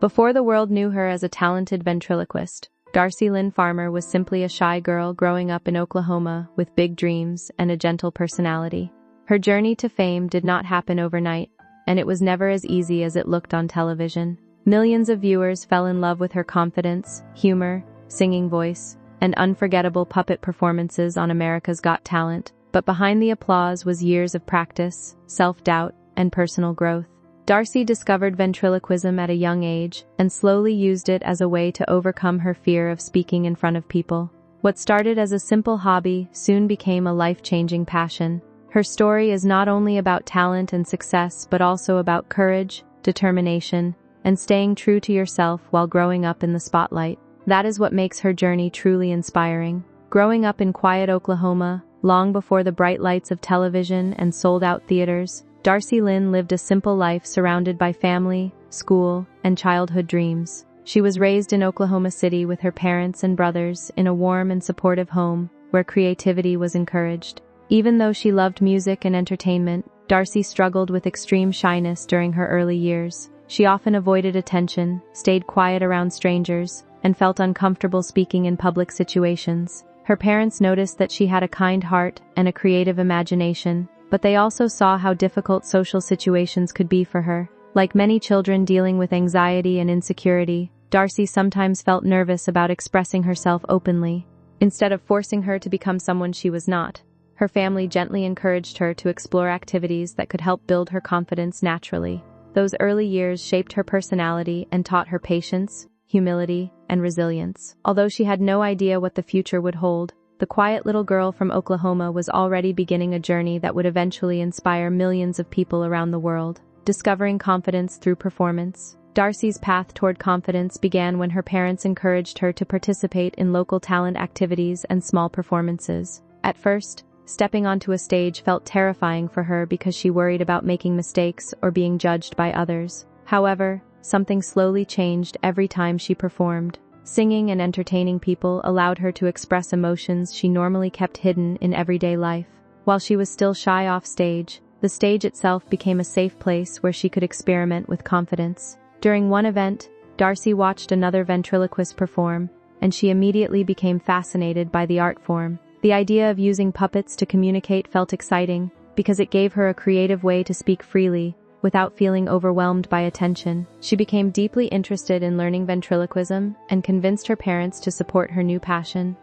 Before the world knew her as a talented ventriloquist, Darci Lynne Farmer was simply a shy girl growing up in Oklahoma with big dreams and a gentle personality. Her journey to fame did not happen overnight, and it was never as easy as it looked on television. Millions of viewers fell in love with her confidence, humor, singing voice, and unforgettable puppet performances on America's Got Talent. But behind the applause was years of practice, self-doubt, and personal growth. Darci discovered ventriloquism at a young age and slowly used it as a way to overcome her fear of speaking in front of people. What started as a simple hobby soon became a life-changing passion. Her story is not only about talent and success, but also about courage, determination, and staying true to yourself while growing up in the spotlight. That is what makes her journey truly inspiring. Growing up in quiet Oklahoma, long before the bright lights of television and sold-out theaters, Darci Lynne lived a simple life surrounded by family, school, and childhood dreams. She was raised in Oklahoma City with her parents and brothers in a warm and supportive home where creativity was encouraged. Even though she loved music and entertainment, Darci struggled with extreme shyness during her early years. She often avoided attention, stayed quiet around strangers, and felt uncomfortable speaking in public situations. Her parents noticed that she had a kind heart and a creative imagination, but they also saw how difficult social situations could be for her. Like many children dealing with anxiety and insecurity, Darci sometimes felt nervous about expressing herself openly. Instead of forcing her to become someone she was not, her family gently encouraged her to explore activities that could help build her confidence naturally. Those early years shaped her personality and taught her patience, humility, and resilience. Although she had no idea what the future would hold, the quiet little girl from Oklahoma was already beginning a journey that would eventually inspire millions of people around the world. Discovering confidence through performance. Darci's path toward confidence began when her parents encouraged her to participate in local talent activities and small performances. At first, stepping onto a stage felt terrifying for her because she worried about making mistakes or being judged by others. However, something slowly changed every time she performed. Singing and entertaining people allowed her to express emotions she normally kept hidden in everyday life. While she was still shy off stage, the stage itself became a safe place where she could experiment with confidence. During one event, Darci watched another ventriloquist perform, and she immediately became fascinated by the art form. The idea of using puppets to communicate felt exciting because it gave her a creative way to speak freely without feeling overwhelmed by attention. She became deeply interested in learning ventriloquism and convinced her parents to support her new passion.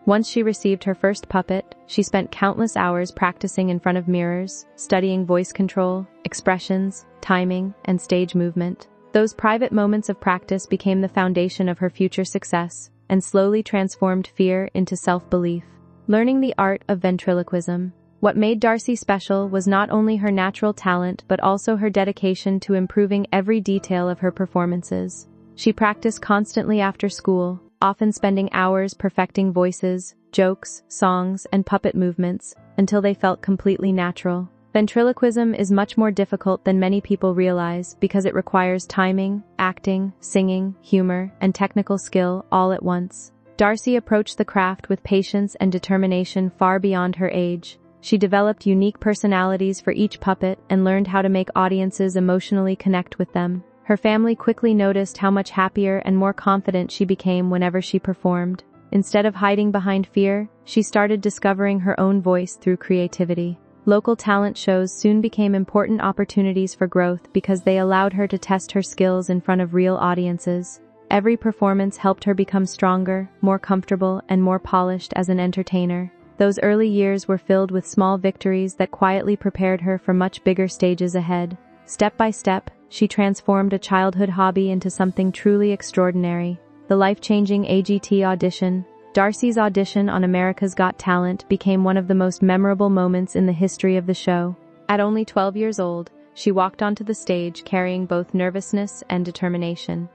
Once she received her first puppet, she spent countless hours practicing in front of mirrors, studying voice control, expressions, timing, and stage movement. Those private moments of practice became the foundation of her future success and slowly transformed fear into self-belief. Learning the art of ventriloquism. What made Darci special was not only her natural talent but also her dedication to improving every detail of her performances. She practiced constantly after school, often spending hours perfecting voices, jokes, songs, and puppet movements until they felt completely natural. Ventriloquism is much more difficult than many people realize because it requires timing, acting, singing, humor, and technical skill all at once. Darci approached the craft with patience and determination far beyond her age. She developed unique personalities for each puppet and learned how to make audiences emotionally connect with them. Her family quickly noticed how much happier and more confident she became whenever she performed. Instead of hiding behind fear, she started discovering her own voice through creativity. Local talent shows soon became important opportunities for growth because they allowed her to test her skills in front of real audiences. Every performance helped her become stronger, more comfortable, and more polished as an entertainer. Those early years were filled with small victories that quietly prepared her for much bigger stages ahead. Step by step, she transformed a childhood hobby into something truly extraordinary. The life-changing AGT audition. Darci's audition on America's Got Talent became one of the most memorable moments in the history of the show. At only 12 years old, she walked onto the stage carrying both nervousness and determination.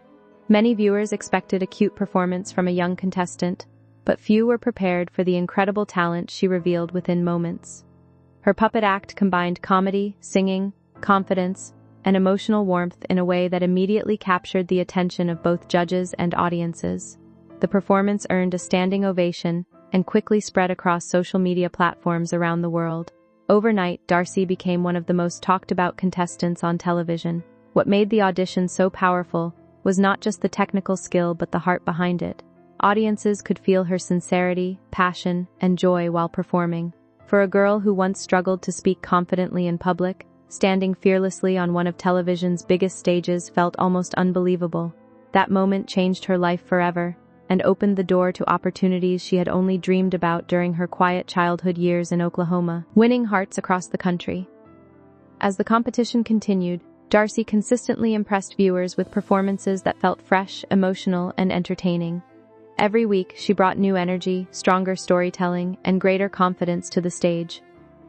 Many viewers expected a cute performance from a young contestant, but few were prepared for the incredible talent she revealed within moments. Her puppet act combined comedy, singing, confidence, and emotional warmth in a way that immediately captured the attention of both judges and audiences. The performance earned a standing ovation and quickly spread across social media platforms around the world. Overnight, Darci became one of the most talked about contestants on television. What made the audition so powerful was not just the technical skill but the heart behind it. Audiences could feel her sincerity, passion, and joy while performing. For a girl who once struggled to speak confidently in public, standing fearlessly on one of television's biggest stages felt almost unbelievable. That moment changed her life forever and opened the door to opportunities she had only dreamed about during her quiet childhood years in Oklahoma, winning hearts across the country. As the competition continued, Darci consistently impressed viewers with performances that felt fresh, emotional, and entertaining. Every week, she brought new energy, stronger storytelling, and greater confidence to the stage.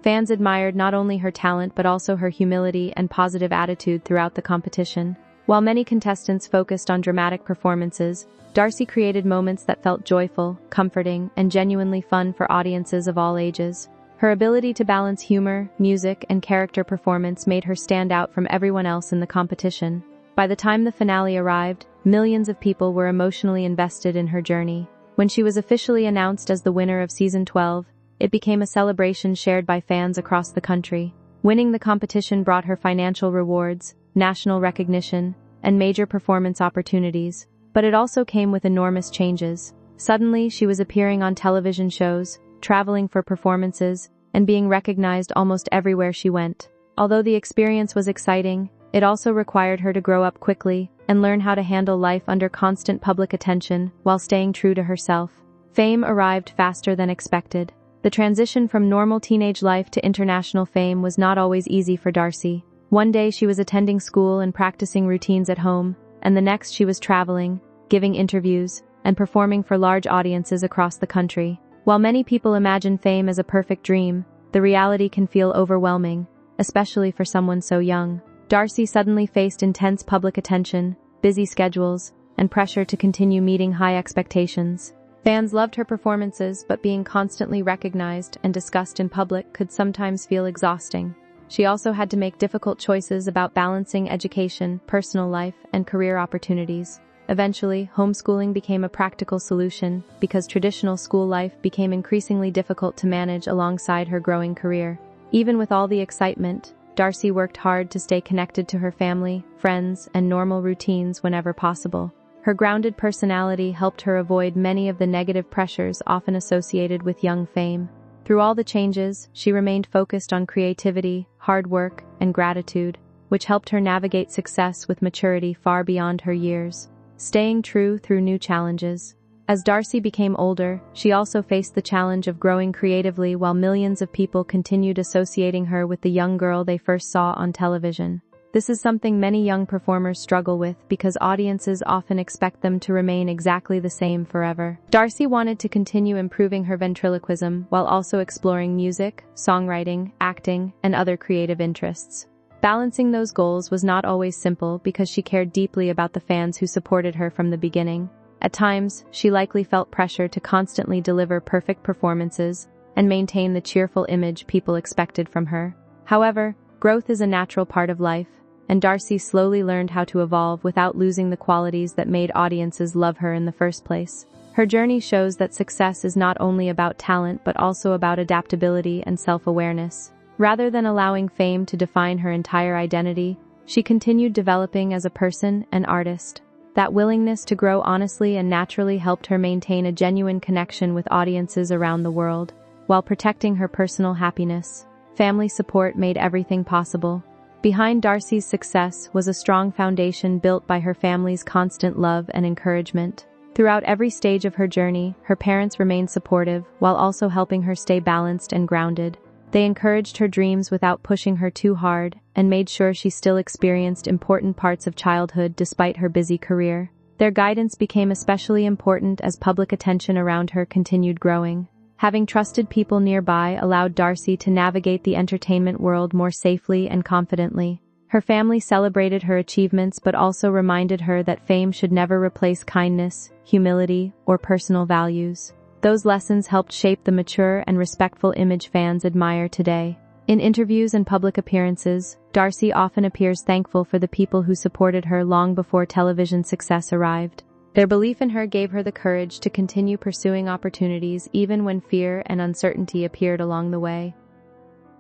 Fans admired not only her talent but also her humility and positive attitude throughout the competition. While many contestants focused on dramatic performances, Darci created moments that felt joyful, comforting, and genuinely fun for audiences of all ages. Her ability to balance humor, music, and character performance made her stand out from everyone else in the competition. By the time the finale arrived, millions of people were emotionally invested in her journey. When she was officially announced as the winner of Season 12, it became a celebration shared by fans across the country. Winning the competition brought her financial rewards, national recognition, and major performance opportunities, but it also came with enormous changes. Suddenly, she was appearing on television shows, traveling for performances, and being recognized almost everywhere she went. Although the experience was exciting, it also required her to grow up quickly and learn how to handle life under constant public attention while staying true to herself. Fame arrived faster than expected. The transition from normal teenage life to international fame was not always easy for Darci. One day she was attending school and practicing routines at home, and the next she was traveling, giving interviews, and performing for large audiences across the country. While many people imagine fame as a perfect dream, the reality can feel overwhelming, especially for someone so young. Darci suddenly faced intense public attention, busy schedules, and pressure to continue meeting high expectations. Fans loved her performances, but being constantly recognized and discussed in public could sometimes feel exhausting. She also had to make difficult choices about balancing education, personal life, and career opportunities. Eventually, homeschooling became a practical solution because traditional school life became increasingly difficult to manage alongside her growing career. Even with all the excitement, Darci worked hard to stay connected to her family, friends, and normal routines whenever possible. Her grounded personality helped her avoid many of the negative pressures often associated with young fame. Through all the changes, she remained focused on creativity, hard work, and gratitude, which helped her navigate success with maturity far beyond her years, staying true through new challenges. As Darci became older, she also faced the challenge of growing creatively while millions of people continued associating her with the young girl they first saw on television. This is something many young performers struggle with because audiences often expect them to remain exactly the same forever. Darci wanted to continue improving her ventriloquism while also exploring music, songwriting, acting, and other creative interests. Balancing those goals was not always simple because she cared deeply about the fans who supported her from the beginning. At times, she likely felt pressure to constantly deliver perfect performances and maintain the cheerful image people expected from her. However, growth is a natural part of life, and Darci slowly learned how to evolve without losing the qualities that made audiences love her in the first place. Her journey shows that success is not only about talent but also about adaptability and self-awareness. Rather than allowing fame to define her entire identity, she continued developing as a person and artist. That willingness to grow honestly and naturally helped her maintain a genuine connection with audiences around the world, while protecting her personal happiness. Family support made everything possible. Behind Darci's success was a strong foundation built by her family's constant love and encouragement. Throughout every stage of her journey, her parents remained supportive while also helping her stay balanced and grounded. They encouraged her dreams without pushing her too hard and made sure she still experienced important parts of childhood despite her busy career. Their guidance became especially important as public attention around her continued growing. Having trusted people nearby allowed Darci to navigate the entertainment world more safely and confidently. Her family celebrated her achievements but also reminded her that fame should never replace kindness, humility, or personal values. Those lessons helped shape the mature and respectful image fans admire today. In interviews and public appearances, Darci often appears thankful for the people who supported her long before television success arrived. Their belief in her gave her the courage to continue pursuing opportunities even when fear and uncertainty appeared along the way.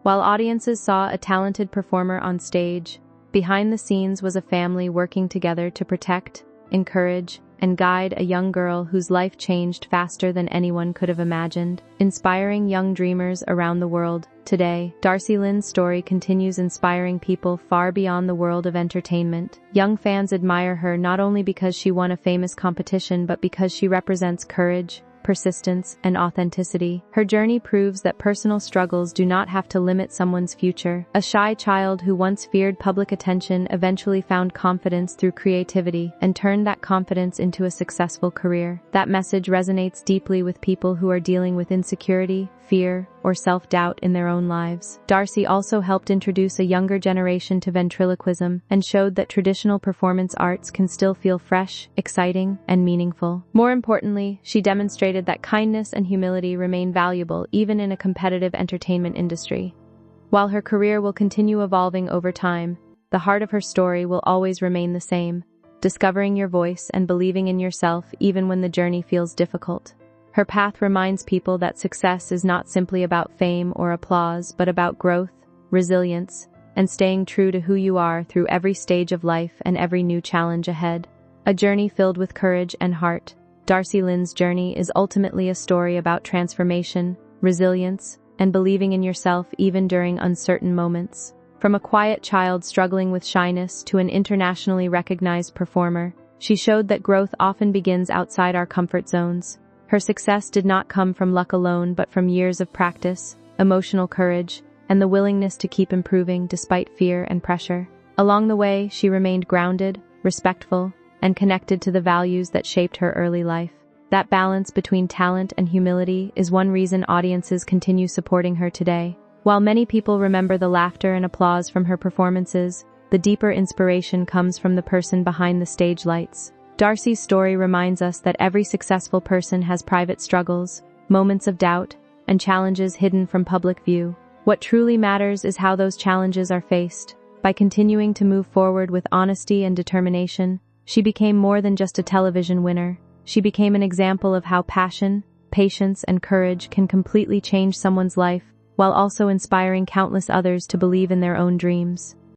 While audiences saw a talented performer on stage, behind the scenes was a family working together to protect, encourage, and guide a young girl whose life changed faster than anyone could have imagined, inspiring young dreamers around the world. Today, Darci Lynne's story continues inspiring people far beyond the world of entertainment. Young fans admire her not only because she won a famous competition but because she represents courage, persistence, and authenticity. Her journey proves that personal struggles do not have to limit someone's future. A shy child who once feared public attention eventually found confidence through creativity and turned that confidence into a successful career. That message resonates deeply with people who are dealing with insecurity, fear, or self-doubt in their own lives. Darci also helped introduce a younger generation to ventriloquism and showed that traditional performance arts can still feel fresh, exciting, and meaningful. More importantly, she demonstrated that kindness and humility remain valuable even in a competitive entertainment industry. While her career will continue evolving over time, the heart of her story will always remain the same, discovering your voice and believing in yourself even when the journey feels difficult. Her path reminds people that success is not simply about fame or applause, but about growth, resilience, and staying true to who you are through every stage of life and every new challenge ahead. A journey filled with courage and heart, Darci Lynne's journey is ultimately a story about transformation, resilience, and believing in yourself even during uncertain moments. From a quiet child struggling with shyness to an internationally recognized performer, she showed that growth often begins outside our comfort zones. Her success did not come from luck alone but from years of practice, emotional courage, and the willingness to keep improving despite fear and pressure. Along the way, she remained grounded, respectful, and connected to the values that shaped her early life. That balance between talent and humility is one reason audiences continue supporting her today. While many people remember the laughter and applause from her performances, the deeper inspiration comes from the person behind the stage lights. Darci's story reminds us that every successful person has private struggles, moments of doubt, and challenges hidden from public view. What truly matters is how those challenges are faced. By continuing to move forward with honesty and determination, she became more than just a television winner. She became an example of how passion, patience, and courage can completely change someone's life, while also inspiring countless others to believe in their own dreams.